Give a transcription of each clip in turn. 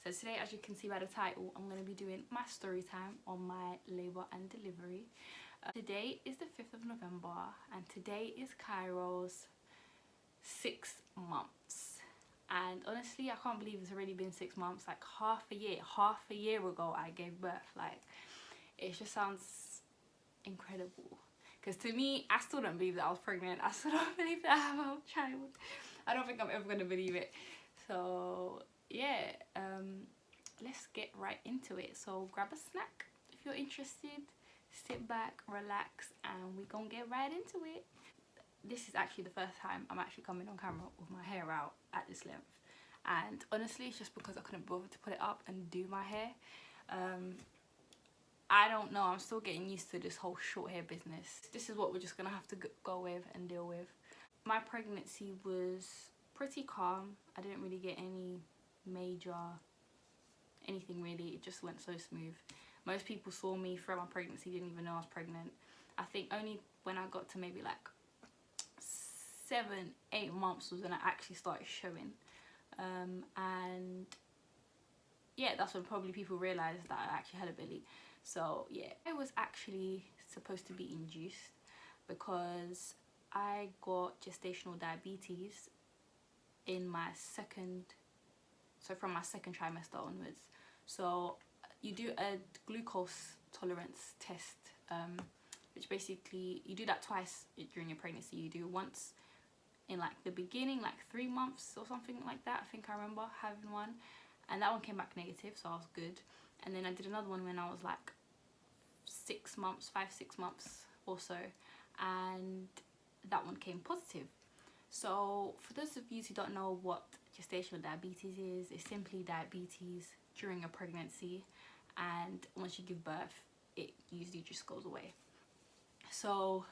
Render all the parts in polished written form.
So today, as you can see by the title, I'm going to be doing my story time on my labour and delivery. Today is the 5th of November and today is Cairo's 6 months. And honestly, I can't believe it's already been 6 months, like half a year ago I gave birth. Like, it just sounds incredible. Because to me, I still don't believe that I was pregnant. I still don't believe that I have a child. I don't think I'm ever going to believe it. So yeah, let's get right into it. So grab a snack if you're interested, sit back, relax, and we're gonna get right into it. This is actually the first time I'm actually coming on camera with my hair out at this length, and honestly it's just because I couldn't bother to put it up and do my hair. I don't know, I'm still getting used to this whole short hair business. This is what we're just gonna have to go with and deal with. My pregnancy was pretty calm. I didn't really get any major anything really. It just went so smooth. Most people saw me throughout my pregnancy, didn't even know I was pregnant. I think only when I got to maybe like 7-8 months was when I actually started showing, and yeah, that's when probably people realized that I actually had a belly. So yeah, I was actually supposed to be induced because I got gestational diabetes in my from my second trimester onwards. So you do a glucose tolerance test, which basically you do that twice during your pregnancy. You do once in like the beginning, like 3 months or something like that. I think I remember having one, and that one came back negative, so I was good. And then I did another one when I was like 6 months, 5-6 months or so, and that one came positive. So for those of you who don't know what gestational diabetes is, it's simply diabetes during a pregnancy, and once you give birth it usually just goes away. So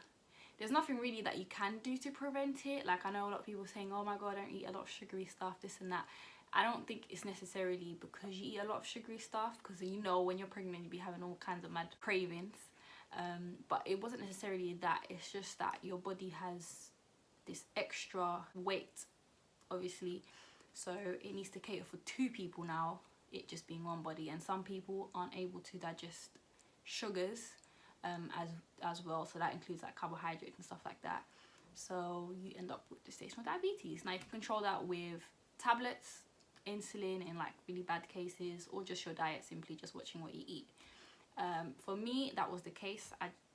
there's nothing really that you can do to prevent it. Like, I know a lot of people saying, oh my god, don't eat a lot of sugary stuff, this and that. I don't think it's necessarily because you eat a lot of sugary stuff, because you know when you're pregnant you'll be having all kinds of mad cravings, but it wasn't necessarily that. It's just that your body has this extra weight, obviously, so it needs to cater for 2 people now, it just being one body, and some people aren't able to digest sugars as well, so that includes like carbohydrates and stuff like that. So you end up with gestational diabetes. Now you can control that with tablets, insulin in like really bad cases, or just your diet, simply just watching what you eat. For me that was the case.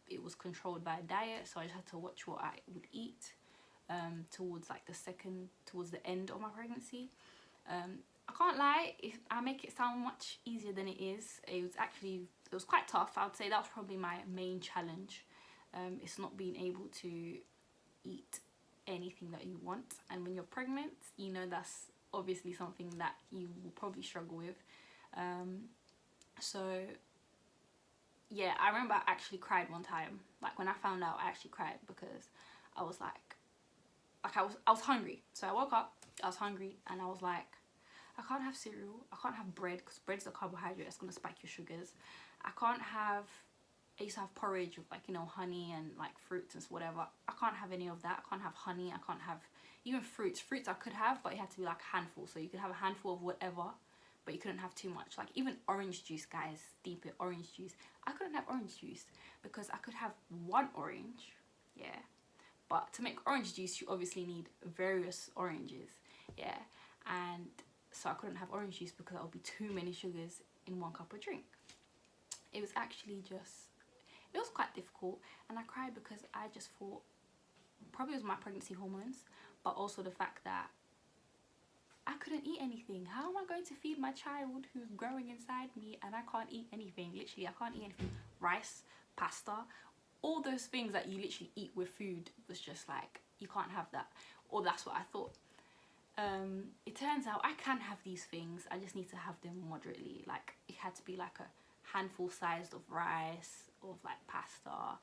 It was controlled by diet, so I just had to watch what I would eat towards the end of my pregnancy. I can't lie, I make it sound much easier than it is. It was quite tough. I would say that was probably my main challenge. It's not being able to eat anything that you want, and when you're pregnant, you know, that's obviously something that you will probably struggle with. So yeah, I remember I actually cried one time. Like, when I found out, I actually cried because I was like I was hungry. So I woke up, I was hungry, and I was like, I can't have cereal, I can't have bread, because bread's a carbohydrate that's going to spike your sugars. I used to have porridge with, like, you know, honey and like fruits and whatever. I can't have any of that. I can't have honey, I can't have even fruits I could have, but it had to be like a handful. So you could have a handful of whatever, but you couldn't have too much. Like, even orange juice, guys, deep it, orange juice, I couldn't have orange juice because I could have 1 orange, yeah, but to make orange juice you obviously need various oranges, yeah, and so I couldn't have orange juice because that would be too many sugars in 1 cup of drink. It was actually it was quite difficult, and I cried because I just thought probably it was my pregnancy hormones, but also the fact that I couldn't eat anything. How am I going to feed my child who's growing inside me and I can't eat anything? Literally, I can't eat anything. Rice, pasta, all those things that you literally eat with food was just like, you can't have that. Or that's what I thought. It turns out I can have these things, I just need to have them moderately. Like, it had to be like a handful sized of rice, or of like pasta,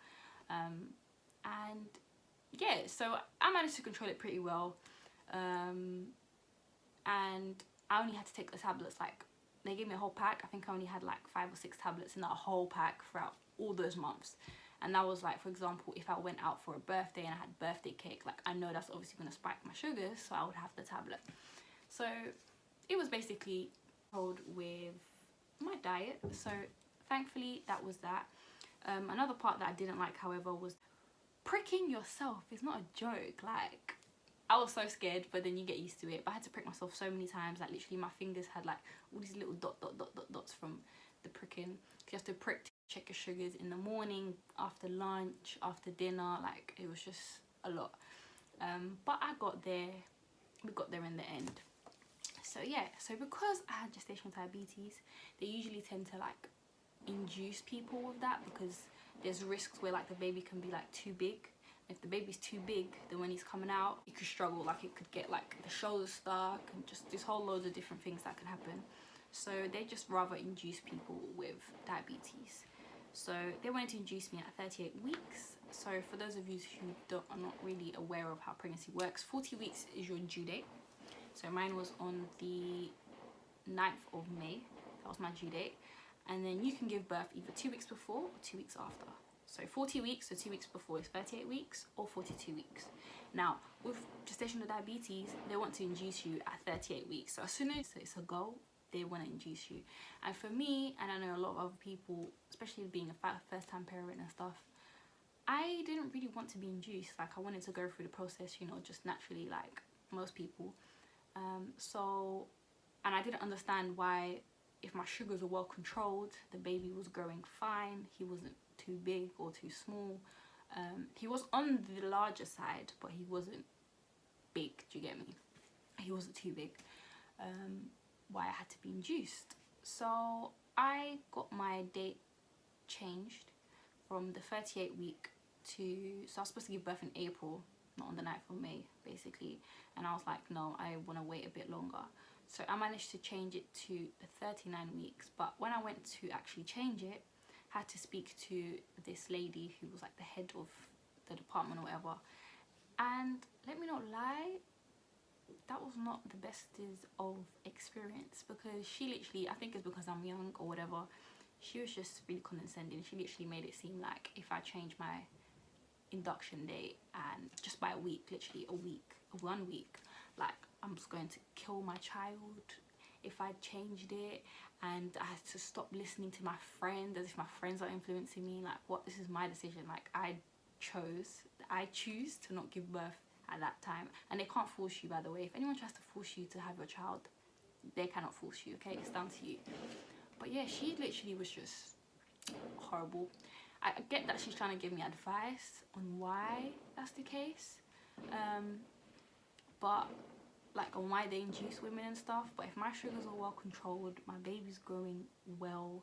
and yeah, so I managed to control it pretty well. And I only had to take the tablets, like, they gave me a whole pack. I think I only had like 5 or 6 tablets in that whole pack throughout all those months. And that was like, for example, if I went out for a birthday and I had birthday cake, like, I know that's obviously going to spike my sugars, so I would have the tablet. So it was basically with my diet, so thankfully that was that. Another part that I didn't like, however, was pricking yourself. It's not a joke. Like, I was so scared, but then you get used to it. But I had to prick myself so many times, like literally my fingers had like all these little dots from the pricking. You have to prick to check your sugars in the morning, after lunch, after dinner. Like, it was just a lot. But I got there. We got there in the end. So yeah, so because I had gestational diabetes, they usually tend to like induce people with that, because there's risks where like the baby can be like too big. If the baby's too big, then when he's coming out, he could struggle. Like, it could get like the shoulders stuck and just this whole load of different things that can happen. So they just rather induce people with diabetes. So they wanted to induce me at 38 weeks. So for those of you who are not really aware of how pregnancy works, 40 weeks is your due date. So mine was on the 9th of May. That was my due date. And then you can give birth either 2 weeks before or 2 weeks after. So 40 weeks, so 2 weeks before is 38 weeks or 42 weeks. Now, with gestational diabetes, they want to induce you at 38 weeks. So as soon as it's a goal, they want to induce you. And for me, and I know a lot of other people, especially being a first-time parent and stuff, I didn't really want to be induced. Like, I wanted to go through the process, you know, just naturally, like most people. And I didn't understand why, if my sugars were well controlled, the baby was growing fine, he wasn't too big or too small. He was on the larger side, but he wasn't big, do you get me? He wasn't too big. Why I had to be induced. So I got my date changed from the 38 week to, so I was supposed to give birth in April, not on the 9th of May, basically. And I was like, no, I want to wait a bit longer. So I managed to change it to the 39 weeks. But when I went to actually change it, I had to speak to this lady who was like the head of the department or whatever. And let me not lie, that was not the best of experience, because she literally, I think it's because I'm young or whatever, she was just really condescending. She literally made it seem like if I changed my induction date and just by a week, literally a week, 1 week, like I'm just going to kill my child if I changed it, and I had to stop listening to my friends as if my friends are influencing me. Like, what? This is my decision. Like, I choose to not give birth at that time, and they can't force you, by the way. If anyone tries to force you to have your child, they cannot force you, okay? It's down to you. But yeah, she literally was just horrible. I get that she's trying to give me advice on why that's the case, but like on why they induce women and stuff. But if my sugars are well controlled, my baby's growing well,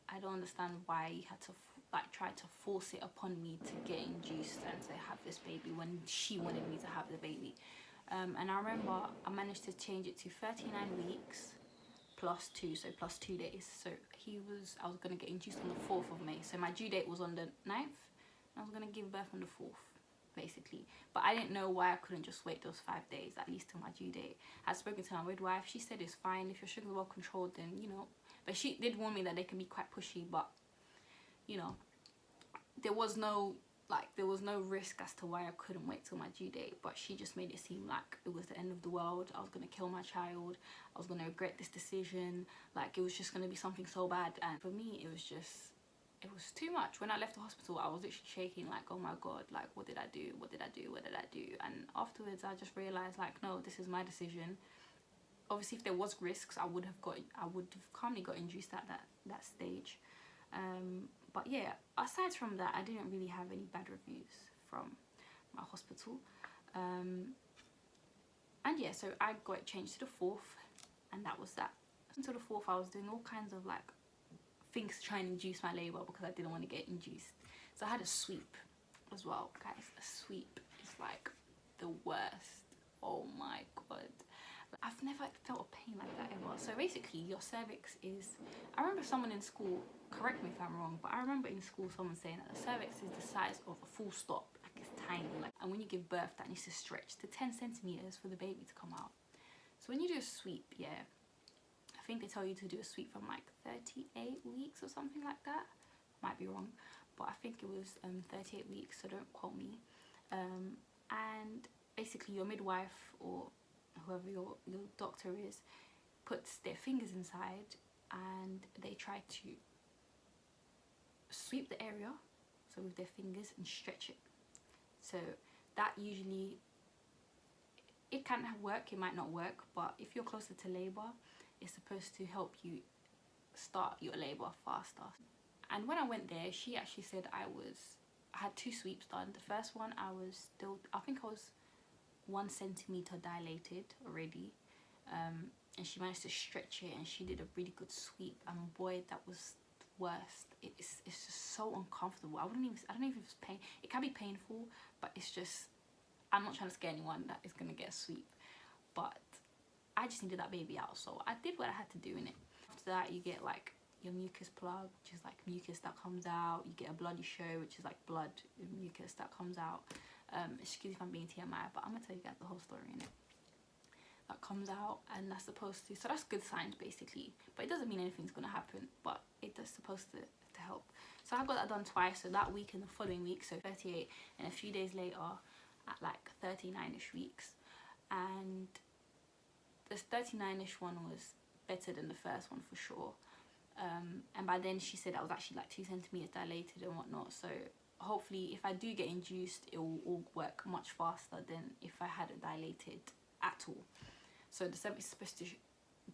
I don't understand why you had to like try to force it upon me to get induced and to have this baby when she wanted me to have the baby. And I remember I managed to change it to 39 weeks plus 2, so plus 2 days. So I was going to get induced on the 4th of May. So my due date was on the 9th, and I was going to give birth on the 4th, basically. But I didn't know why I couldn't just wait those 5 days, at least till my due date. I had spoken to my midwife. She said it's fine. If your sugar's well controlled, then, you know. But she did warn me that they can be quite pushy, but, you know, there was no risk as to why I couldn't wait till my due date. But she just made it seem like it was the end of the world. I was going to kill my child. I was going to regret this decision. Like, it was just going to be something so bad. And for me, it was too much. When I left the hospital, I was literally shaking, like, oh my God, like, what did I do? What did I do? What did I do? And afterwards, I just realized, like, no, this is my decision. Obviously, if there was risks, I would have calmly got induced at that stage. But yeah, aside from that, I didn't really have any bad reviews from my hospital. And yeah, so I got it changed to the 4th, and that was that. Until the 4th, I was doing all kinds of like things to try and induce my labour, because I didn't want to get induced. So I had a sweep as well, guys. A sweep is like the worst. Oh my God. I've never felt a pain like that ever. So basically, your cervix is, I remember someone in school, correct me if I'm wrong, but I remember in school someone saying that the cervix is the size of a full stop. Like, it's tiny. Like, and when you give birth, that needs to stretch to 10 centimeters for the baby to come out. So when you do a sweep, yeah, I think they tell you to do a sweep from like 38 weeks or something like that. Might be wrong, but I think it was 38 weeks, so don't quote me. And basically, your midwife or whoever your doctor is puts their fingers inside and they try to sweep the area, so with their fingers, and stretch it. So that usually, it can work, it might not work, but if you're closer to labor, it's supposed to help you start your labor faster. And when I went there, she actually said I had 2 sweeps done. The first one, I think I was 1 centimeter dilated already, and she managed to stretch it, and she did a really good sweep, and boy, that was the worst. It's just so uncomfortable. I don't know if it's pain. It can be painful, but it's just, I'm not trying to scare anyone that is gonna get a sweep, but I just needed that baby out, so I did what I had to do in it. After that, you get like your mucus plug, which is like mucus that comes out. You get a bloody show, which is like blood mucus that comes out. Excuse if I'm being TMI, but I'm gonna tell you guys the whole story in it. That comes out, and that's supposed to, so that's good signs basically, but it doesn't mean anything's gonna happen, but it is supposed to help. So I got that done twice, so that week and the following week, so 38, and a few days later at like 39ish weeks. And this 39ish one was better than the first one for sure. And by then she said I was actually like 2 centimeters dilated and whatnot, so hopefully if I do get induced, it will all work much faster than if I hadn't dilated at all. So the cervix is supposed to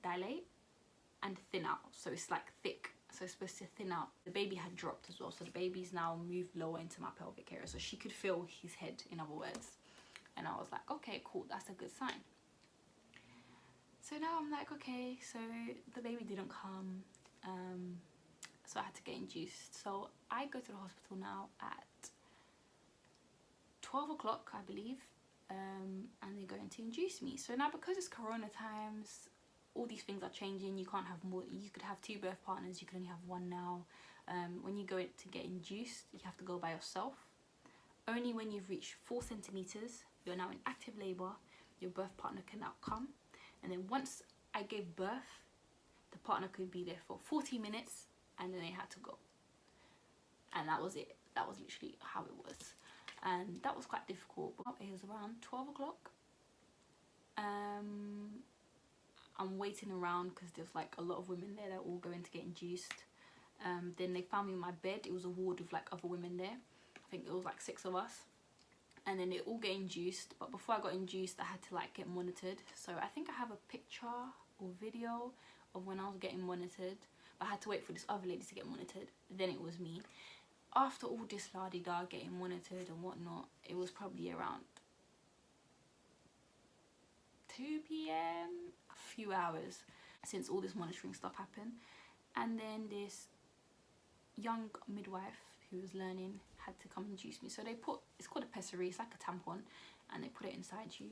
dilate and thin out, so it's like thick, so it's supposed to thin out. The baby had dropped as well, so the baby's now moved lower into my pelvic area, so she could feel his head, in other words. And I was like, okay, cool, that's a good sign. So now I'm like, okay, so the baby didn't come, so I had to get induced. So I go to the hospital now at 12 o'clock, I believe, and they're going to induce me. So now, because it's corona times, all these things are changing. You can't have more. You could have 2 birth partners, you can only have 1 now. When you go to get induced, you have to go by yourself. Only when you've reached 4 centimeters, you're now in active labor, your birth partner can now come. And then once I gave birth, the partner could be there for 40 minutes, and then they had to go. And that was it. That was literally how it was. And that was quite difficult. It was around 12 o'clock. I'm waiting around because there's like a lot of women there that are all going to get induced. Then they found me in my bed. It was a ward with like other women there. I think it was like 6 of us. And then they all get induced, but before I got induced, I had to like get monitored. So I think I have a picture or video of when I was getting monitored, but I had to wait for this other lady to get monitored. Then it was me. After all this la-di-da, getting monitored and whatnot, it was probably around 2 p.m, a few hours since all this monitoring stuff happened. And then this young midwife who was learning had to come and induce me. So they put, it's called a pessary, it's like a tampon, and they put it inside you,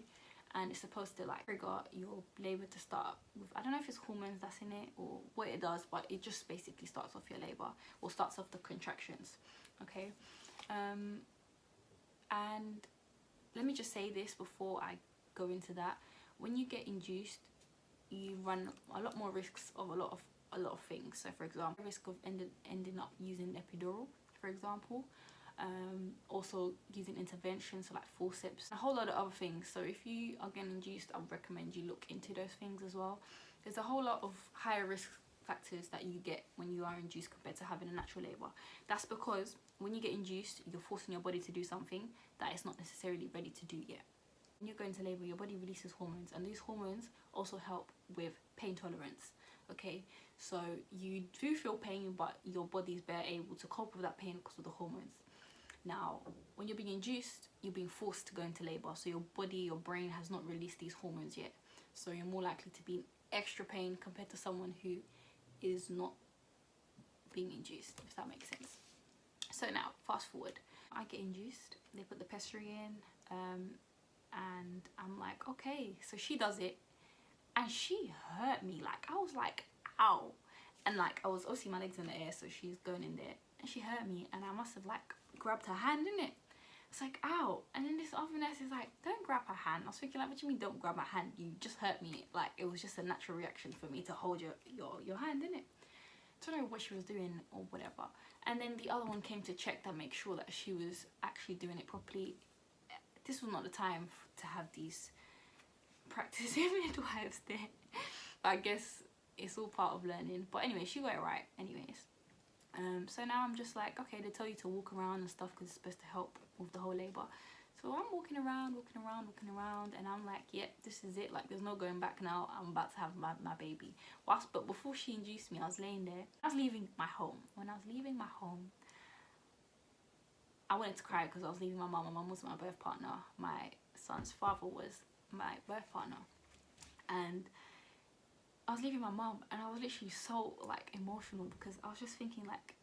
and it's supposed to like trigger your labor to start with, I don't know if it's hormones that's in it or what it does, but it just basically starts off your labor, or starts off the contractions. Okay, and let me just say this before I go into that. When you get induced, you run a lot more risks of a lot of things. So for example, risk of ending up using epidural, for example, also using interventions, so like forceps, a whole lot of other things. So if you are getting induced, I would recommend you look into those things as well. There's a whole lot of higher risk factors that you get when you are induced compared to having a natural labor. That's because when you get induced, you're forcing your body to do something that it's not necessarily ready to do yet. When you go into labor, your body releases hormones, and these hormones also help with pain tolerance. Okay, so you do feel pain, but your body's better able to cope with that pain because of the hormones. Now, when you're being induced, you're being forced to go into labor, so your body, your brain has not released these hormones yet. So you're more likely to be in extra pain compared to someone who is not being induced, if that makes sense. So now, fast forward. I get induced, they put the pessary in, and I'm like, okay. So she does it, and she hurt me. Like, I was like, ow. And like, I was obviously, my legs in the air, so she's going in there, and she hurt me, and I must have like grabbed her hand, innit? It's like, ow. And then this other nurse is like, don't grab her hand. I was thinking like, what do you mean don't grab my hand? You just hurt me. Like, it was just a natural reaction for me to hold your hand, innit? I don't know what she was doing or whatever. And then the other one came to check to make sure that she was actually doing it properly. This was not the time to have these practicing midwives there. I guess it's all part of learning. But anyway, she got it right anyways. So now I'm just like, okay, they tell you to walk around and stuff because it's supposed to help with the whole labour. So I'm walking around, and I'm like, yep, this is it. Like, there's no going back now. I'm about to have my baby. But before she induced me, I was laying there. I was leaving my home. When I was leaving my home, I wanted to cry because I was leaving my mum. My mum was my birth partner. My son's father was my birth partner. And I was leaving my mum, and I was literally so, like, emotional because I was just thinking, like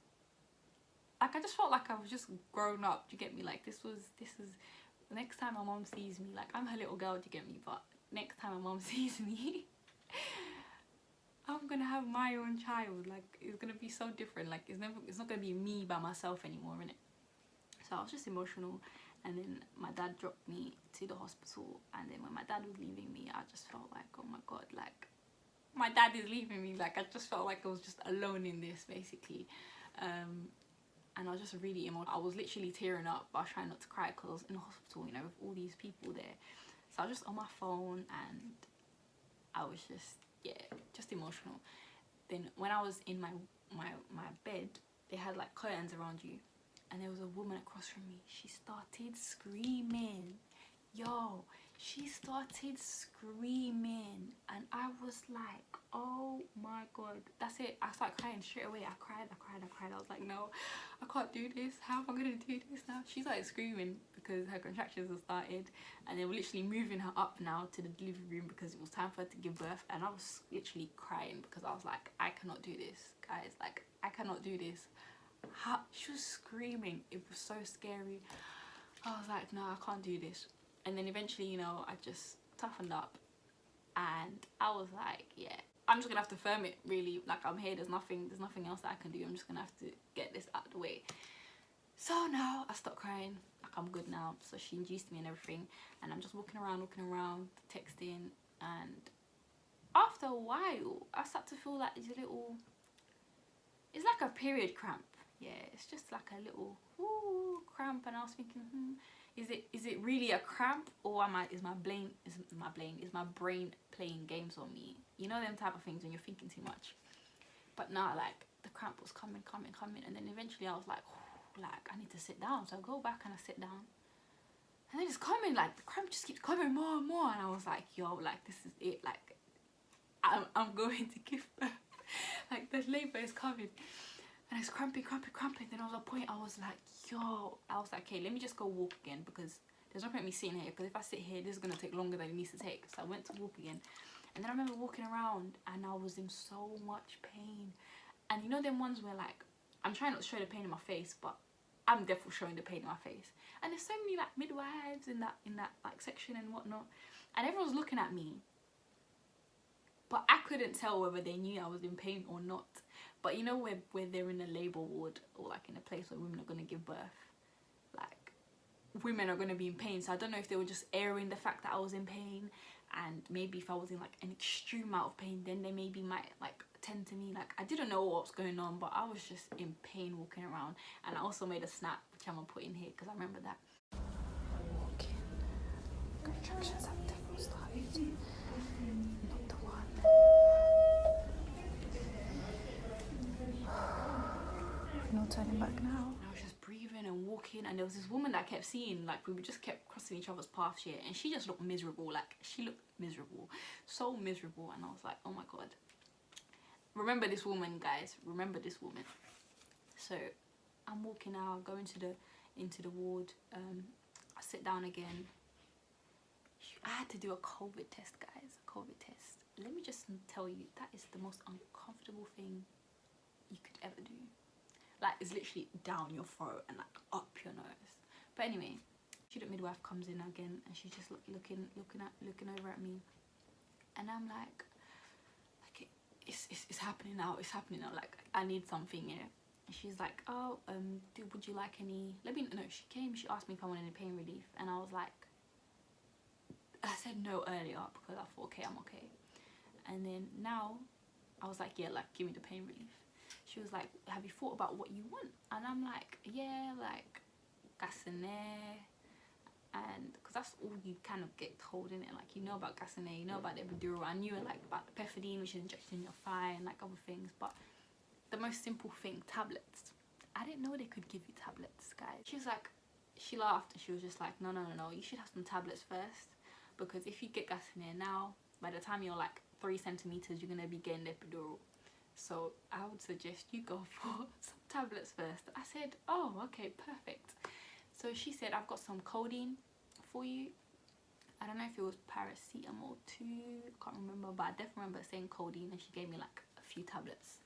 I just felt like I was just grown up. Do you get me? Like, this is next time my mom sees me, like, I'm her little girl, do you get me? But next time my mom sees me, I'm gonna have my own child. Like, it's gonna be so different. Like, it's not gonna be me by myself anymore, innit? So I was just emotional. And then my dad dropped me to the hospital, and then when my dad was leaving me, I just felt like, oh my god, like, my dad is leaving me. Like, I just felt like I was just alone in this, basically. And I was just really emotional. I was literally tearing up, but I was trying not to cry because I was in the hospital, you know, with all these people there. So I was just on my phone, and I was just, yeah, just emotional. Then when I was in my bed, they had like curtains around you, and there was a woman across from me. She started screaming. Yo, she started screaming, and I was like, oh my god, that's it. I started crying straight away. I cried. I was like, no, I can't do this. How am I gonna do this now? She started screaming because her contractions had started, and they were literally moving her up now to the delivery room because it was time for her to give birth. And I was literally crying because I was like, I cannot do this, guys. Like, I cannot do this. She was screaming. It was so scary. I was like, no, I can't do this. And then eventually, you know, I just toughened up, and I was like, yeah, I'm just gonna have to firm it, really. Like, I'm here, there's nothing else that I can do. I'm just gonna have to get this out of the way. So now I stopped crying. Like, I'm good now. So she induced me and everything, and I'm just walking around, texting. And after a while, I start to feel like it's like a period cramp. Yeah, it's just like a little cramp. And I was thinking, is it really a cramp, or is my brain playing games on me? You know, them type of things when you're thinking too much. But now, like, the cramp was coming, and then eventually I was like, like, I need to sit down. So I go back and I sit down, and then it's coming, like, the cramp just keeps coming more and more. And I was like, yo, like, this is it. Like, I'm going to give birth. Like, the labor is coming. And it's cramping. Then there was a point I was like, yo, okay, let me just go walk again, because there's no point in me sitting here, because if I sit here, this is going to take longer than it needs to take. So I went to walk again. And then I remember walking around, and I was in so much pain. And you know them ones where, like, I'm trying not to show the pain in my face, but I'm definitely showing the pain in my face. And there's so many, like, midwives in that like, section and whatnot. And everyone's looking at me. But I couldn't tell whether they knew I was in pain or not. But you know where they're in a labour ward, or like in a place where women are going to give birth, like, women are going to be in pain. So I don't know if they were just airing the fact that I was in pain, and maybe if I was in like an extreme amount of pain, then they maybe might like tend to me. Like, I didn't know what was going on, but I was just in pain walking around. And I also made a snap, which I'm going to put in here because I remember that. Walking. Contractions have definitely started. Not the one. No turning back now. I was just breathing and walking, and there was this woman that I kept seeing. Like, we just kept crossing each other's paths here, and she just looked miserable. Like, she looked miserable, so miserable. And I was like, oh my god, remember this woman, guys, remember this woman. So I'm walking out, going into the ward. I sit down again. I had to do a COVID test, guys. A COVID test. Let me just tell you, that is the most uncomfortable thing you could ever do. Like, it's literally down your throat and like up your nose. But anyway, student midwife comes in again, and she's just looking over at me, and I'm like it's happening now. It's happening now. Like, I need something, yeah. And she's like, oh, would you like any? No, she came. She asked me if I wanted any pain relief, and I was like, I said no earlier because I thought, okay, I'm okay. And then now I was like, yeah, like, give me the pain relief. She was like, have you thought about what you want? And I'm like, yeah, like, Gestational and because that's all you kind of get told in it, like you know about Gestational, you know about the epidural, I knew like about the pethidine, which is injected in your thigh, and like other things, but the most simple thing, tablets. I didn't know they could give you tablets, guys. She was like, she laughed and she was just like, no, you should have some tablets first, because if you get Gestational now, by the time you're like 3 centimeters, you're gonna be getting the epidural. So I would suggest you go for some tablets first. I said, oh, okay, perfect. So she said, I've got some codeine for you. I don't know if it was paracetamol too, I can't remember, but I definitely remember saying codeine, and she gave me like a few tablets.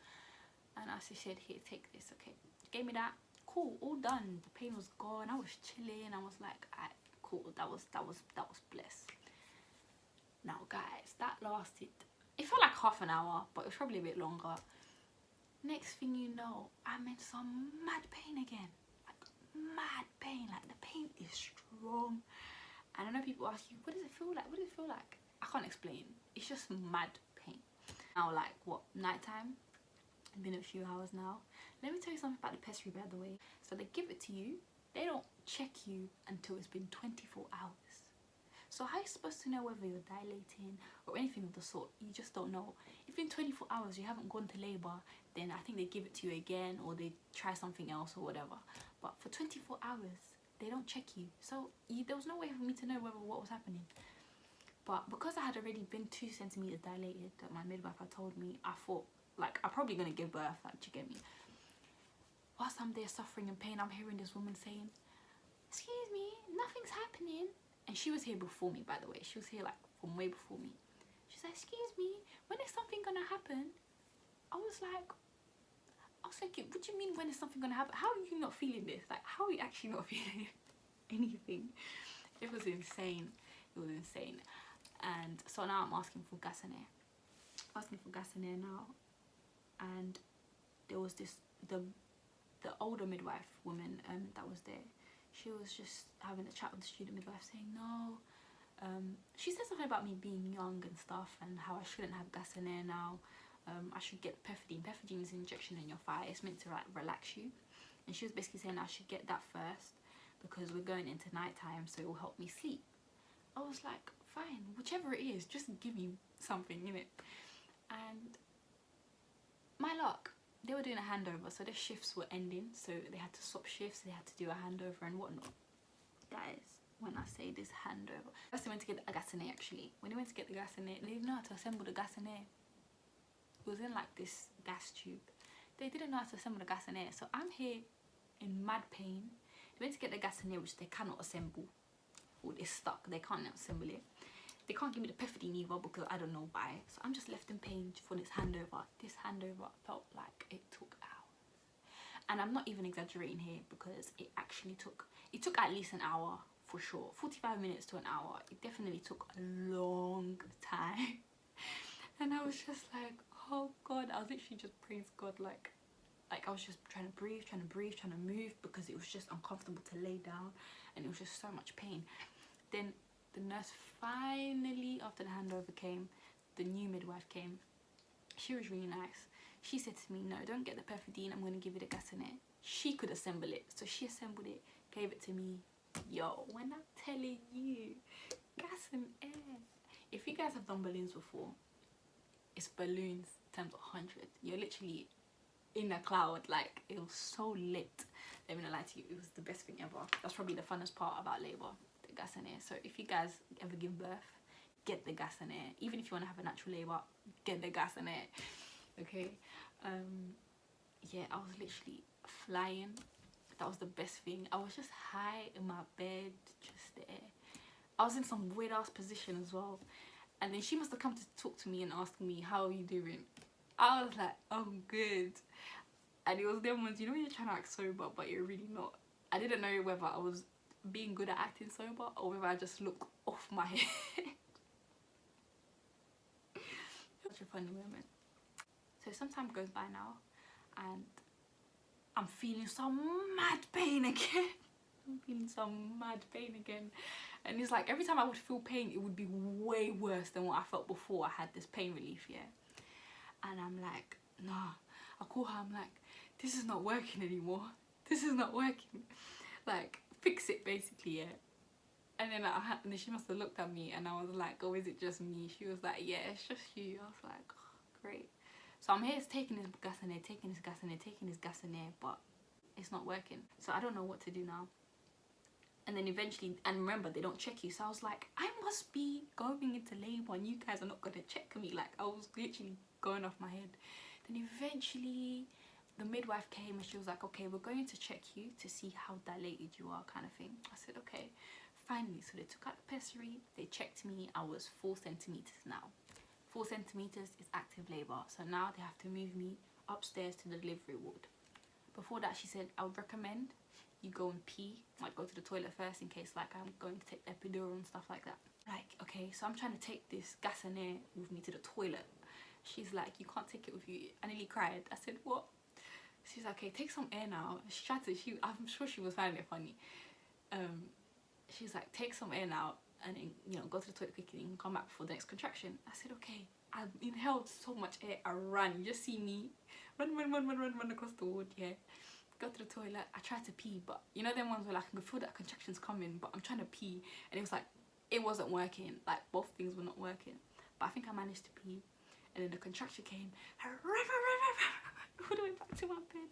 And I said, here, take this, okay. Gave me that, cool, all done. The pain was gone, I was chilling, I was like, alright, cool, that was bliss. Now guys, that lasted, it felt like half an hour, but it was probably a bit longer. Next thing you know, I'm in some mad pain again. Like mad pain, like the pain is strong. And I know people ask you, what does it feel like? What does it feel like? I can't explain. It's just mad pain. Now like what, nighttime? It's been a few hours now. Let me tell you something about the pessary, by the way. So they give it to you, they don't check you until it's been 24 hours. So how are you supposed to know whether you're dilating or anything of the sort? You just don't know. If in 24 hours you haven't gone to labour, then I think they give it to you again, or they try something else or whatever. But for 24 hours, they don't check you. So there was no way for me to know what was happening. But because I had already been 2 centimeters dilated, that my midwife had told me, I thought, like, I'm probably going to give birth, like, do you get me? Whilst I'm there suffering and pain, I'm hearing this woman saying, excuse me, nothing's happening. And she was here before me, by the way. She was here like from way before me. She's like, excuse me, when is something gonna happen? I was thinking, what do you mean when is something gonna happen? How are you not feeling this? Like, how are you actually not feeling anything? It was insane. It was insane. And so now I'm asking for Gestational. Asking for Gestational now. And there was this, the older midwife woman that was there. She was just having a chat with the student midwife saying, no, she said something about me being young and stuff, and how I shouldn't have Gestational now. I should get pethidine. Pethidine is an injection in your thigh. It's meant to like relax you. And she was basically saying I should get that first because we're going into nighttime, so it will help me sleep. I was like, fine, whichever it is, just give me something in it. And my luck, they were doing a handover, so their shifts were ending, so they had to swap shifts, they had to do a handover and whatnot. Guys, when I say this handover, first they went to get the Gestational actually. When they went to get the Gestational, they didn't know how to assemble the Gestational. It was in like this gas tube. They didn't know how to assemble the Gestational, so I'm here in mad pain. They went to get the Gestational, which they cannot assemble. Or it's stuck, they can't assemble it. They can't give me the pethidine either because I don't know why. So I'm just left in pain for this handover. This handover felt like it took hours. And I'm not even exaggerating here because it actually took at least an hour for sure. 45 minutes to an hour. It definitely took a long time. And I was just like, oh God. I was literally just praise God, like I was just trying to breathe, trying to move, because it was just uncomfortable to lay down and it was just so much pain. Then the nurse finally, after the handover came, the new midwife came. She was really nice. She said to me, no, don't get the pethidine, I'm going to give you the Gestational. She could assemble it, so she assembled it, gave it to me. Yo, when I'm telling you, gas and air. If you guys have done balloons before, it's balloons times 100. You're literally in a cloud. Like, it was so lit. Let me not lie to you, it was the best thing ever. That's probably the funnest part about labour. Gestational. So if you guys ever give birth, get the Gestational. Even if you want to have a natural labour, get the Gestational. Okay. Yeah, I was literally flying. That was the best thing. I was just high in my bed, just there. I was in some weird ass position as well. And then she must have come to talk to me and ask me, how are you doing? I was like, I'm good. And it was them ones, you know when you're trying to act sober but you're really not. I didn't know whether I was being good at acting sober or whether I just look off my head. Such a funny moment. So some time goes by now and I'm feeling some mad pain again. I'm feeling some mad pain again. And it's like every time I would feel pain, it would be way worse than what I felt before I had this pain relief, yeah. And I'm like, nah. I call her, I'm like, this is not working anymore. This is not working. Like, fix it basically, yeah. And then she must have looked at me, and I was like, oh, is it just me? She was like, yeah, it's just you. I was like, oh, great. So I'm here taking his gas in there, taking his gas in there, taking his gas in there, but it's not working. So I don't know what to do now. And then eventually, and remember, they don't check you. So I was like, I must be going into labour and you guys are not going to check me. Like, I was literally going off my head. Then eventually, the midwife came and she was like, okay, we're going to check you to see how dilated you are, kind of thing. I said, okay. Finally, so they took out the pessary, they checked me. I was 4 centimeters now. 4 centimeters is active labour. So now they have to move me upstairs to the delivery ward. Before that, she said, I would recommend you go and pee, like go to the toilet first in case like I'm going to take epidural and stuff like that. Like, okay, so I'm trying to take this gas and air with me to the toilet. She's like, you can't take it with you. I nearly cried. I said, what? She's like, okay, take some air now. She tried to, I'm sure she was finding it funny. She's like, take some air now and then, you know, go to the toilet quickly and come back for the next contraction. I said, okay. I inhaled so much air, I ran. You just see me run across the ward, yeah. Go to the toilet. I tried to pee, but you know them ones where like I can feel that contractions coming, but I'm trying to pee and it was like, it wasn't working. Like both things were not working. But I think I managed to pee. And then the contraction came. I ran all the way back to my bed.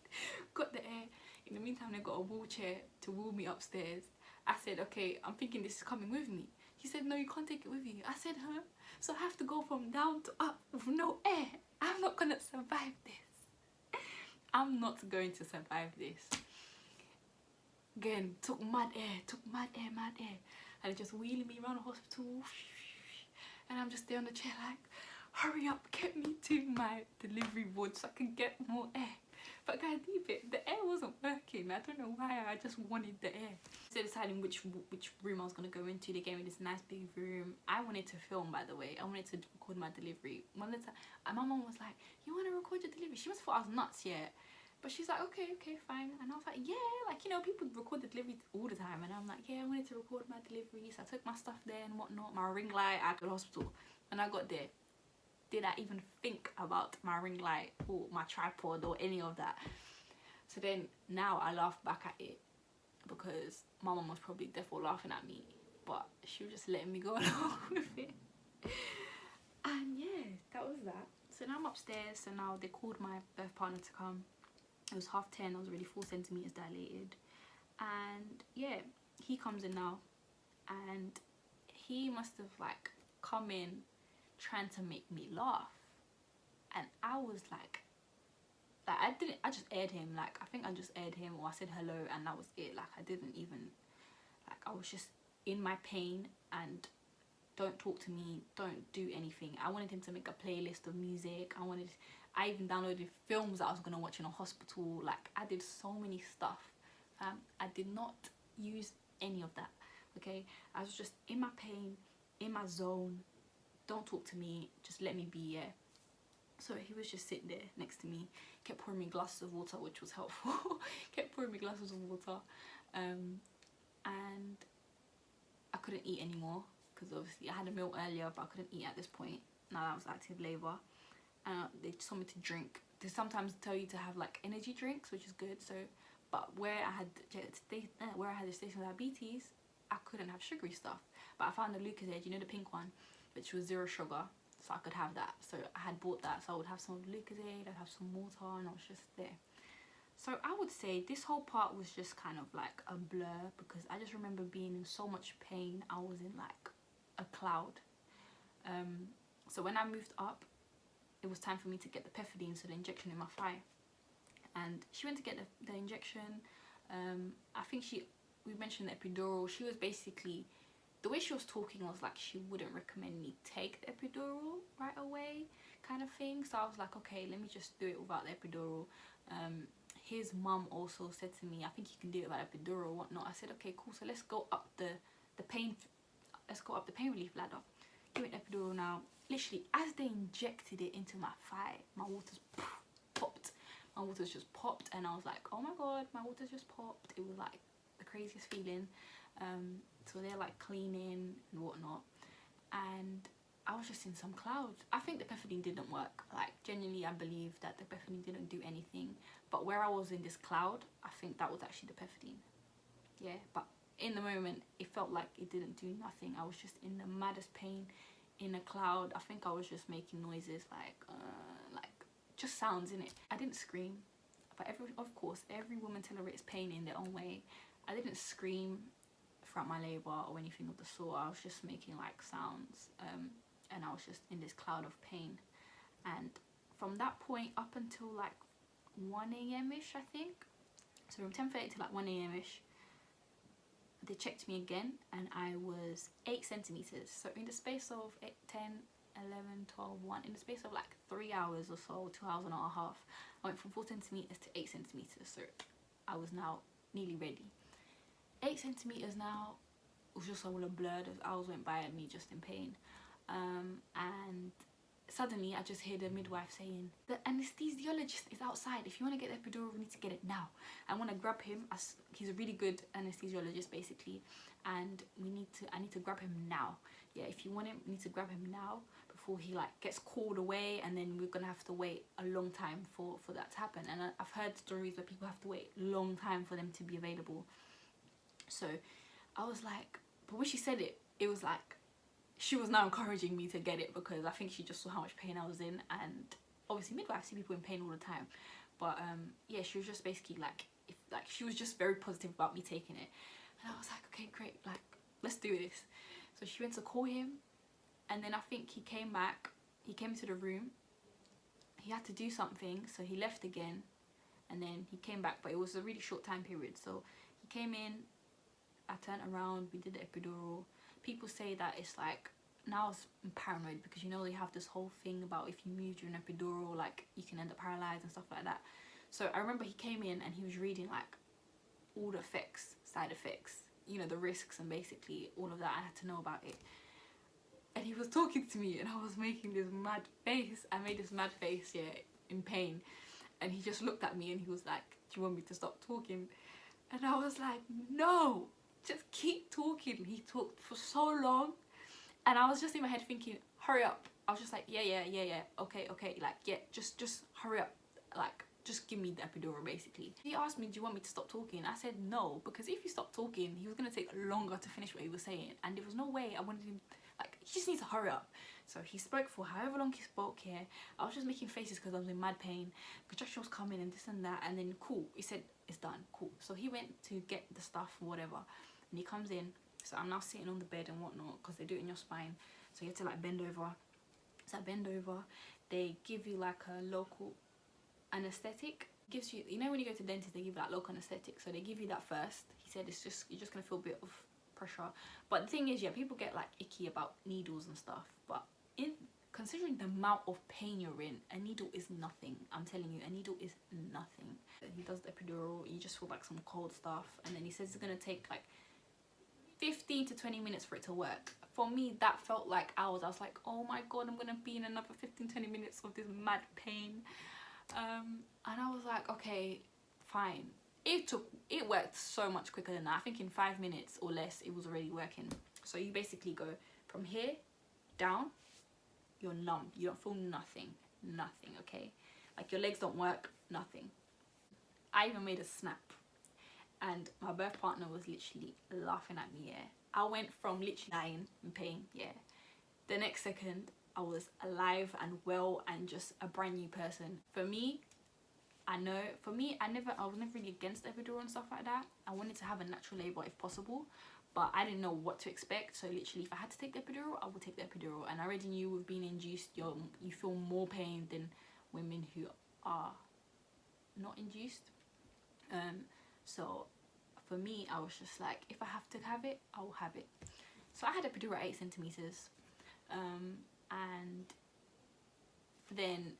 Got the air. In the meantime, they got a wheelchair to wheel me upstairs. I said, okay, I'm thinking this is coming with me. He said, no, you can't take it with you. I said, huh? So I have to go from down to up with no air. I'm not gonna survive this. I'm not going to survive this. Again, took mad air. And it just wheeling me around the hospital. And I'm just there on the chair like, hurry up, get me to my delivery ward so I can get more air. But guys, leave it. The air wasn't working. I don't know why. I just wanted the air. So deciding which room I was gonna go into. They gave me this nice big room. I wanted to film, by the way. I wanted to record my delivery. My mum was like, "You want to record your delivery?" She must have thought I was nuts, yeah. But she's like, okay, fine. And I was like, yeah, like, you know, people record the delivery all the time. And I'm like, yeah, I wanted to record my delivery. So I took my stuff there and whatnot. My ring light at the hospital. When I got there, did I even think about my ring light or my tripod or any of that? So then now I laugh back at it because my mum was probably therefore laughing at me, but she was just letting me go along with it. And yeah, that was that. So now I'm upstairs. So now they called my birth partner to come. It was 10:30. I was already 4 centimeters dilated. And yeah, he comes in now and he must have like come in trying to make me laugh, and I was like I just aired him. Like I think I just aired him, or I said hello and that was it. Like I didn't even, like I was just in my pain and don't talk to me, don't do anything. I wanted him to make a playlist of music. I even downloaded films that I was gonna watch in a hospital. Like I did so many stuff. I did not use any of that. Okay, I was just in my pain, in my zone. Don't talk to me, just let me be, yeah. So he was just sitting there next to me, kept pouring me glasses of water, which was helpful. Kept pouring me glasses of water. And I couldn't eat anymore because obviously I had a meal earlier, but I couldn't eat at this point. Now I was active labour. They just told me to drink. They sometimes tell you to have like energy drinks, which is good. So, but where I had gestational diabetes, I couldn't have sugary stuff. But I found the Lucozade, you know, the pink one, which was 0 sugar, so I could have that. So I had bought that, so I would have some Lucozade, I'd have some water, and I was just there. So I would say this whole part was just kind of like a blur because I just remember being in so much pain. I was in like a cloud. So when I moved up, it was time for me to get the pethidine, so the injection in my thigh. And she went to get the injection. I think we mentioned the epidural. She was basically, the way she was talking was like she wouldn't recommend me take the epidural right away kind of thing. So I was like, okay, let me just do it without the epidural. His mum also said to me, I think you can do it without epidural or whatnot. I said, okay, cool. So let's go up the pain relief ladder. Do an epidural now. Literally, as they injected it into my thigh, my waters popped. My waters just popped, and I was like, oh my god, my waters just popped. It was like the craziest feeling. So they're like cleaning and whatnot, and I was just in some clouds. I think the pethidine didn't work. Like genuinely, I believe that the pethidine didn't do anything. But where I was in this cloud, I think that was actually the pethidine. Yeah, but in the moment it felt like it didn't do nothing. I was just in the maddest pain, in a cloud. I think I was just making noises like just sounds in it. I didn't scream, but of course every woman tolerates pain in their own way. I didn't scream throughout my labor or anything of the sort. I was just making like sounds, and I was just in this cloud of pain. And from that point up until like 1 a.m-ish, I think, so from 10:30 to like 1 a.m-ish, they checked me again, and I was 8 centimeters. So in the space of 8, 10, 11, 12, 1, in the space of like 3 hours or so, 2 hours and a half, I went from 4 centimeters to 8 centimeters. So I was now nearly ready. 8 centimeters now was just all a blur. As hours went by and me just in pain, and suddenly I just hear the midwife saying, the anesthesiologist is outside. If you want to get the epidural, we need to get it now. I want to grab him. He's a really good anesthesiologist basically, and I need to grab him now. Yeah, if you want him, we need to grab him now before he like gets called away, and then we're gonna have to wait a long time for that to happen. And I've heard stories where people have to wait a long time for them to be available. So I was like, but when she said it, it was like she was now encouraging me to get it, because I think she just saw how much pain I was in. And obviously midwives see people in pain all the time, but yeah, she was just basically like, she was just very positive about me taking it. And I was like, okay, great, like let's do this. So she went to call him, and then I think he came back. He came into the room, he had to do something, so he left again, and then he came back, but it was a really short time period. So he came in, I turned around, we did the epidural. People say that it's like, now I was paranoid, because you know they have this whole thing about if you move during epidural, like you can end up paralyzed and stuff like that. So I remember he came in and he was reading like all the effects, side effects, you know, the risks, and basically all of that. I had to know about it. And he was talking to me, and I was making this mad face. I made this mad face, yeah, in pain. And he just looked at me and he was like, do you want me to stop talking? And I was like, no, just keep talking. He talked for so long, and I was just in my head thinking, hurry up. I was just like, yeah, okay, like, yeah, just hurry up, like, just give me the epidural basically. He asked me, do you want me to stop talking? I said no, because if he stopped talking, he was gonna take longer to finish what he was saying, and there was no way I wanted him, like, he just needs to hurry up. So he spoke for however long he spoke here. I was just making faces because I was in mad pain. Contraction was coming and this and that, and then cool, he said it's done, cool. So he went to get the stuff or whatever, and he comes in. So I'm now sitting on the bed and whatnot, because they do it in your spine, so you have to like bend over. So I bend over, they give you like a local anesthetic. Gives you, you know when you go to the dentist, they give you that local anesthetic, so they give you that first. He said it's just, you're just gonna feel a bit of pressure. But the thing is, yeah, people get like icky about needles and stuff, but considering the amount of pain you're in, a needle is nothing. I'm telling you, a needle is nothing. He does the epidural, you just feel like some cold stuff, and then he says it's gonna take like 15 to 20 minutes for it to work. For me, that felt like hours. I was like, oh my god, I'm gonna be in another 15-20 minutes of this mad pain. And I was like, okay, fine. It worked so much quicker than that. I think in 5 minutes or less it was already working. So you basically go from here down, you're numb, you don't feel nothing, okay? Like your legs don't work, nothing. I even made a snap, and my birth partner was literally laughing at me, yeah. I went from literally dying in pain, yeah. The next second, I was alive and well and just a brand new person. For me, I know, I was never really against epidural and stuff like that. I wanted to have a natural labour if possible, but I didn't know what to expect. So literally, if I had to take the epidural, I would take the epidural. And I already knew with being induced, you feel more pain than women who are not induced. So for me, I was just like, if I have to have it, I will have it. So I had epidural at 8 centimeters, and then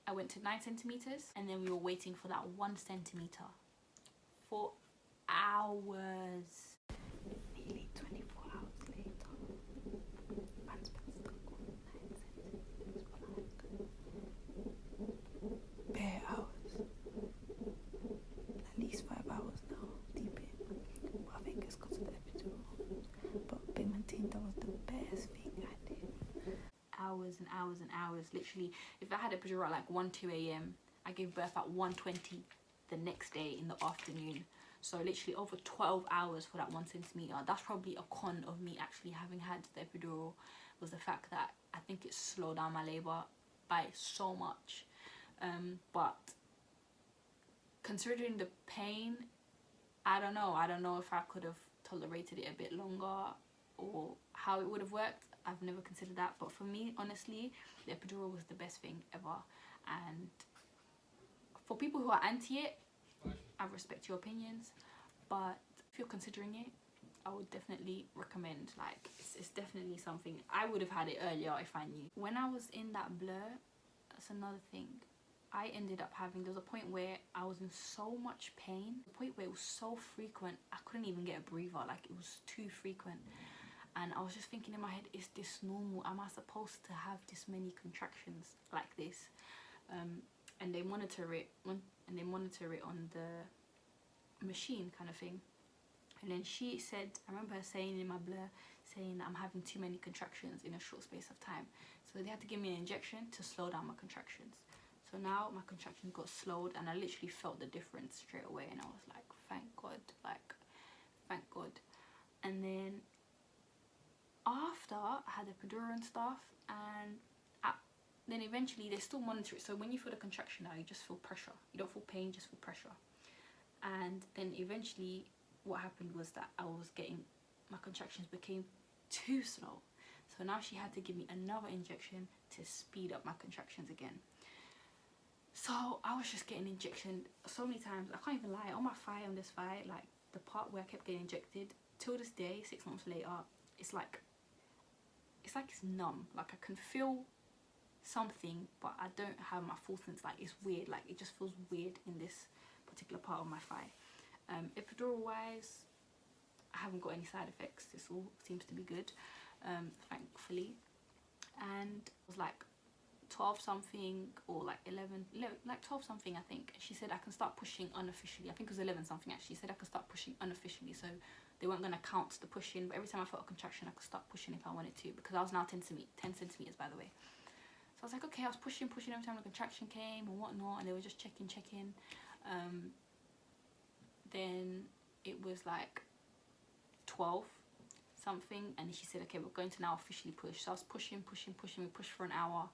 I went to 9 centimeters, and then we were waiting for that 1 centimeter for hours. Nearly 24 hours later, man's been stuck on 9 centimeters for like bare hours, at least 5 hours now, deep in. But I think it's because of the epidural. But big man team, that was the best thing I did. Hours and hours and hours. Literally, if I had epidural at like 1-2 a.m, I gave birth at 1:20 the next day in the afternoon. So literally over 12 hours for that 1 centimeter. That's probably a con of me actually having had the epidural, was the fact that I think it slowed down my labor by so much. But considering the pain, I don't know if I could have tolerated it a bit longer or how it would have worked. I've never considered that, but for me, honestly, the epidural was the best thing ever. And for people who are anti it, I respect your opinions, but if you're considering it, I would definitely recommend. Like, it's definitely something. I would have had it earlier if I knew. When I was in that blur, that's another thing. I ended up having, there was a point where I was in so much pain, the point where it was so frequent, I couldn't even get a breather. Like, it was too frequent. And I was just thinking in my head, is this normal? Am I supposed to have this many contractions like this? And they monitor it on the machine kind of thing. And then she said, I remember her saying in my blur, saying that I'm having too many contractions in a short space of time. So they had to give me an injection to slow down my contractions. So now my contractions got slowed, and I literally felt the difference straight away. And I was like, thank God, like, thank God. And then after I had the epidural and stuff, and then eventually they still monitor it. So when you feel the contraction now, you just feel pressure. You don't feel pain, just feel pressure. And then eventually what happened was that my contractions became too slow. So now she had to give me another injection to speed up my contractions again. So I was just getting injection so many times. I can't even lie, on my thigh, on this thigh, like the part where I kept getting injected, till this day, 6 months later, it's like it's numb. Like, I can feel something, but I don't have my full sense. Like, it's weird. Like, it just feels weird in this particular part of my thigh. Epidural wise, I haven't got any side effects. This all seems to be good, thankfully. And it was like 12 something or like 11, like 12 something, I think. She said I can start pushing unofficially. I think it was 11 something actually. She said I could start pushing unofficially, so they weren't going to count the pushing, but every time I felt a contraction I could start pushing if I wanted to, because I was now 10 centimeters by the way. So I was like, okay, I was pushing every time the contraction came and whatnot, and they were just checking. Then it was like 12 something, and she said, okay, we're going to now officially push. So I was pushing. We pushed for an hour,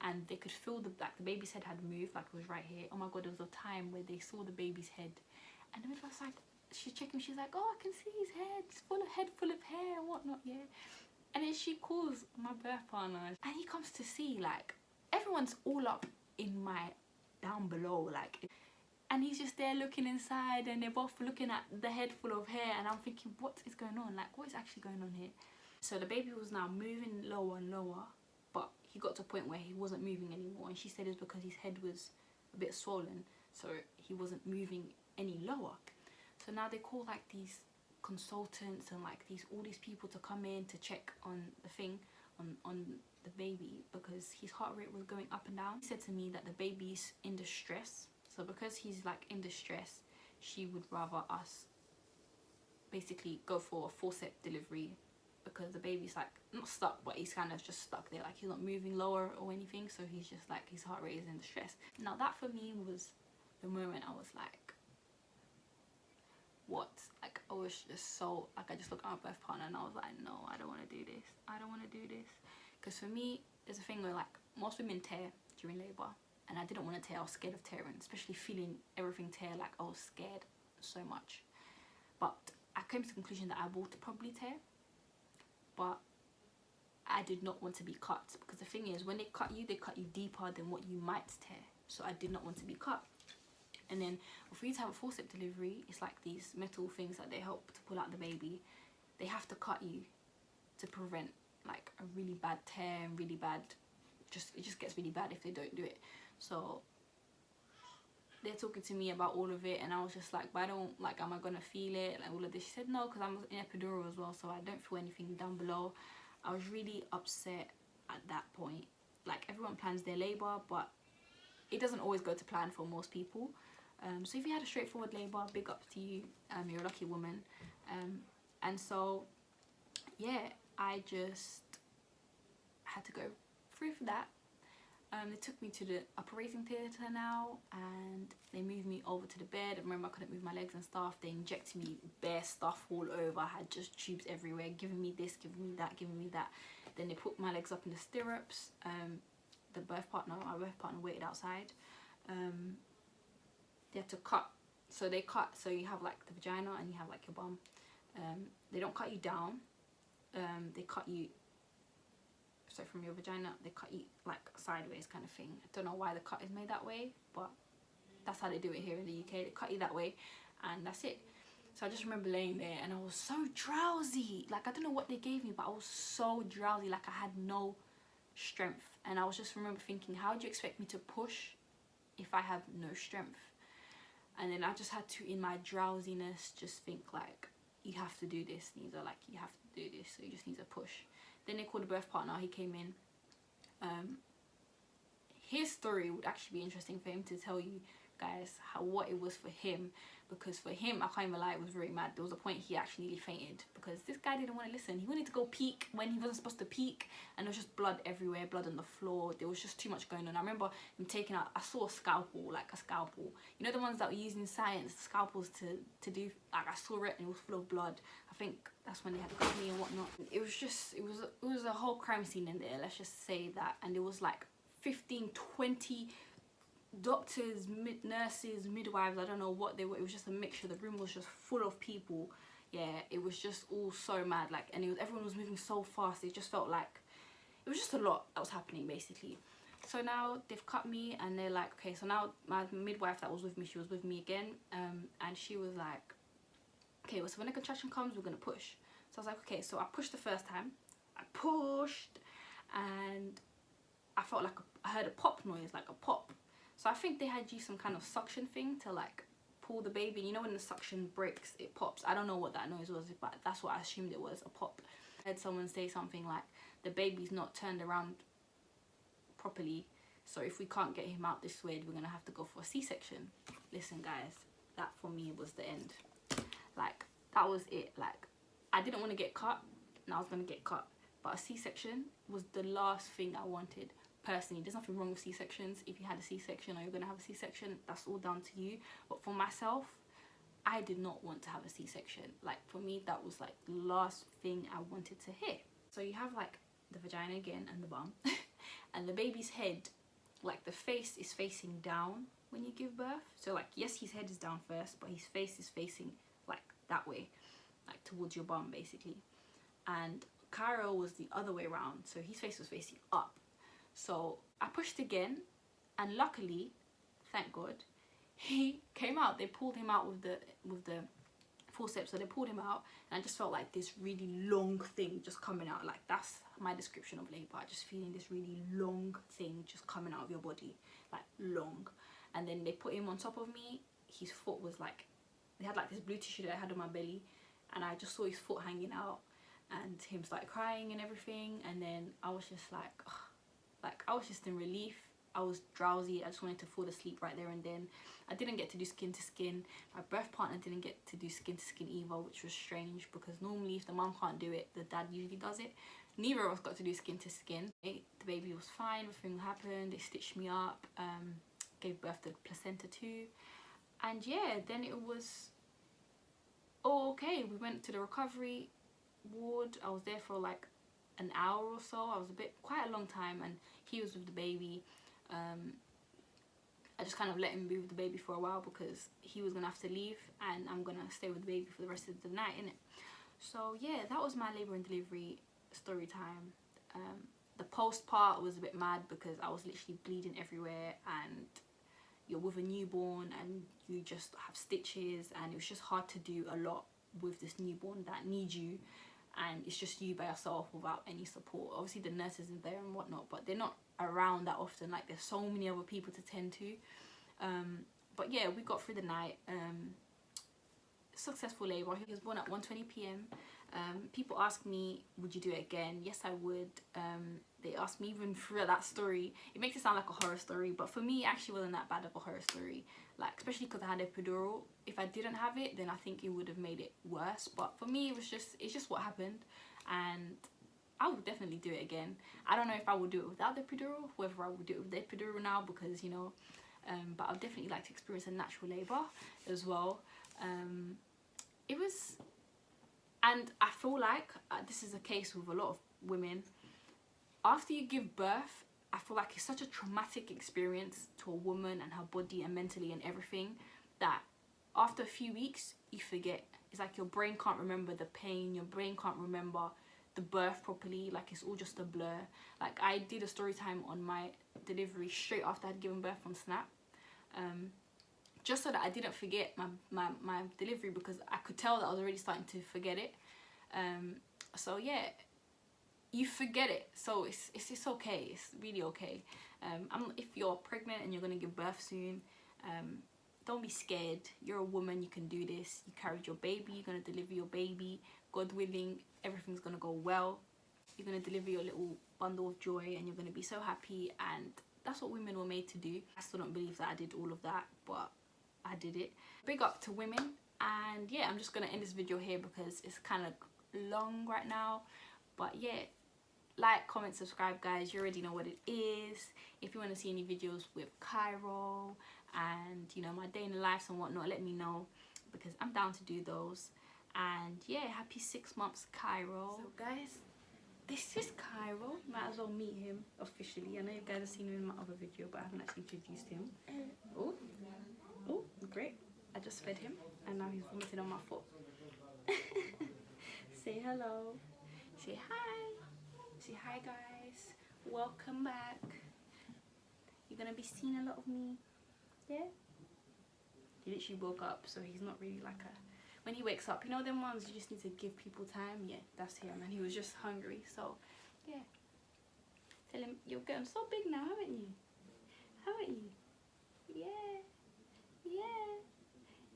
and they could feel the baby's head had moved, like it was right here. Oh my God, there was a time where they saw the baby's head, and the midwife's like, she's checking, she's like, oh, I can see his head, it's full of hair and whatnot, yeah. And then she calls my birth partner, and he comes to see, like, everyone's all up in my down below, like, and he's just there looking inside, and they're both looking at the head full of hair, and I'm thinking, what is going on? Like, what is actually going on here? So the baby was now moving lower and lower, but he got to a point where he wasn't moving anymore, and she said it's because his head was a bit swollen, so he wasn't moving any lower. So now they call like these consultants and like all these people to come in to check on the thing, on the baby, because his heart rate was going up and down. He said to me that the baby's in distress, so because he's like in distress, she would rather us basically go for a forceps delivery, because the baby's like not stuck, but he's kind of just stuck there, like he's not moving lower or anything, so he's just like, his heart rate is in distress. Now that for me was the moment I was like, what? Like, I was just so, like, I just looked at my birth partner and I was like, no, I don't want to do this. I don't want to do this. Because for me, there's a thing where, like, most women tear during labour, and I didn't want to tear. I was scared of tearing, especially feeling everything tear. Like, I was scared so much. But I came to the conclusion that I would probably tear, but I did not want to be cut, because the thing is, when they cut you deeper than what you might tear. So I did not want to be cut. And then for you to have a forceps delivery, it's like these metal things that they help to pull out the baby. They have to cut you to prevent like a really bad tear and really bad, it just gets really bad if they don't do it. So they're talking to me about all of it, and I was just like, but I don't, like, am I gonna feel it, like all of this? She said no, because I'm in epidural as well, so I don't feel anything down below. I was really upset at that point. Like, everyone plans their labour, but it doesn't always go to plan for most people. So if you had a straightforward labour, big up to you, you're a lucky woman. And so yeah, I just had to go through for that. They took me to the operating theatre now, and they moved me over over to the bed. I remember I couldn't move my legs and stuff. They injected me bare stuff all over. I had just tubes everywhere, giving me this, giving me that, giving me that. Then they put my legs up in the stirrups. My birth partner waited outside. They had to cut. So they cut, so you have like the vagina and you have like your bum. They don't cut you down. They cut you, so from your vagina, they cut you like sideways kind of thing. I don't know why the cut is made that way, but that's how they do it here in the UK. They cut you that way and that's it. So I just remember laying there and I was so drowsy. Like, I don't know what they gave me, but I was so drowsy. Like, I had no strength. And I was just remember thinking, how do you expect me to push if I have no strength? And then I just had to, in my drowsiness, just think like, you have to do this, Nisa. Like, you have to do this. So you just need to push. Then they called the birth partner. He came in. His story would actually be interesting for him to tell you guys what it was for him, because for him, I can't even lie, it was very mad. There was a point he actually nearly fainted because this guy didn't want to listen. He wanted to go peek when he wasn't supposed to peek, and there was just blood everywhere, blood on the floor. There was just too much going on. I remember him taking out, I saw a scalpel, like a scalpel, you know, the ones that were used in science, scalpels to do, like, I saw it and it was full of blood. I think that's when they had cut me and whatnot. It was just, it was a whole crime scene in there, let's just say that. And there was like 15, 20 doctors, nurses, midwives, I don't know what they were. It was just a mixture. The room was just full of people. Yeah, it was just all so mad. Like, and everyone was moving so fast. It just felt like it was just a lot that was happening basically. So now they've cut me and they're like, okay, so now my midwife that was with me, she was with me again, and she was like, okay, well, so when the contraction comes, we're gonna push. So I was like, okay. So I pushed the first time, I pushed, and I felt like I heard a pop noise, like a pop. So I think they had used some kind of suction thing to like pull the baby. You know, when the suction breaks, it pops. I don't know what that noise was, but that's what I assumed it was, a pop. I heard someone say something like, the baby's not turned around properly, so if we can't get him out this way, we're gonna have to go for a C-section. Listen guys, that for me was the end. Like, that was it. Like, I didn't want to get cut and I was gonna get cut, but a C-section was the last thing I wanted. Personally, there's nothing wrong with C-sections. If you had a C-section or you're gonna have a C-section, that's all down to you. But for myself, I did not want to have a C-section. Like, for me, that was like the last thing I wanted to hear. So you have like the vagina again and the bum and the baby's head, like the face is facing down when you give birth. So like, yes, his head is down first, but his face is facing like that way, like towards your bum basically. And Cairo was the other way around, so his face was facing up. So I pushed again, and luckily, thank God, he came out. They pulled him out with the forceps, so they pulled him out, and I just felt like this really long thing just coming out. Like, that's my description of labor. Just feeling this really long thing just coming out of your body, like long. And then they put him on top of me. His foot was like, they had like this blue tissue that I had on my belly, and I just saw his foot hanging out, and him started crying and everything. And then I was just like, ugh. Like, I was just in relief. I was drowsy. I just wanted to fall asleep right there and then. I didn't get to do skin to skin. My birth partner didn't get to do skin to skin either, which was strange, because normally if the mum can't do it, the dad usually does it. Neither of us got to do skin to skin. The baby was fine. Everything happened. They stitched me up. Gave birth to the placenta too. And yeah, then it was all okay. We went to the recovery ward. I was there for like an hour or so. I was quite a long time, and he was with the baby. I just kind of let him be with the baby for a while because he was gonna have to leave, and I'm gonna stay with the baby for the rest of the night, innit? So yeah, that was my labour and delivery story time. The post part was a bit mad because I was literally bleeding everywhere, and you're with a newborn and you just have stitches, and it was just hard to do a lot with this newborn that needs you, and it's just you by yourself without any support. Obviously the nurses are there and whatnot, but they're not around that often. Like, there's so many other people to tend to. But yeah, we got through the night. Successful labour. He was born at 1:20 p.m. People ask me, would you do it again? Yes, I would. They asked me even through that story. It makes it sound like a horror story, but for me, it actually wasn't that bad of a horror story. Like, especially because I had epidural. If I didn't have it, then I think it would have made it worse. But for me, it's just what happened, and I would definitely do it again. I don't know if I would do it without the epidural, whether I would do it with the epidural now, because, you know, but I'd definitely like to experience a natural labour as well. It was, and I feel like this is a case with a lot of women. After you give birth, I feel like it's such a traumatic experience to a woman and her body and mentally and everything, that after a few weeks you forget. It's like your brain can't remember the pain, your brain can't remember the birth properly, like it's all just a blur. Like I did a story time on my delivery straight after I had given birth on Snap, just so that I didn't forget my delivery, because I could tell that I was already starting to forget it. So yeah, you forget it, so it's okay, it's really okay. If you're pregnant and you're gonna give birth soon, don't be scared. You're a woman, you can do this. You carried your baby, you're gonna deliver your baby. God willing, everything's gonna go well. You're gonna deliver your little bundle of joy and you're gonna be so happy, and that's what women were made to do. I still don't believe that I did all of that, but I did it. Big up to women. And yeah, I'm just gonna end this video here because it's kind of long right now. But yeah, like, comment, subscribe, guys. You already know what it is. If you want to see any videos with Cairo and, you know, my day in the life and whatnot, let me know, because I'm down to do those. And yeah, happy 6 months, Cairo. So guys, this is Cairo. Might as well meet him officially. I know you guys have seen him in my other video, but I haven't actually introduced him. Oh, great. I just fed him and now he's vomiting on my foot. Say hello. Say hi. Say hi, guys. Welcome back. You're gonna be seeing a lot of me. Yeah? He literally woke up, so he's not really like a... When he wakes up, you know them ones you just need to give people time? Yeah, that's him. And he was just hungry, so yeah. Tell him, you're getting so big now, haven't you? Haven't you? Yeah.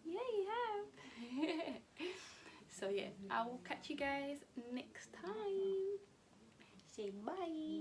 Yeah, you have. So yeah, I will catch you guys next time. Say bye.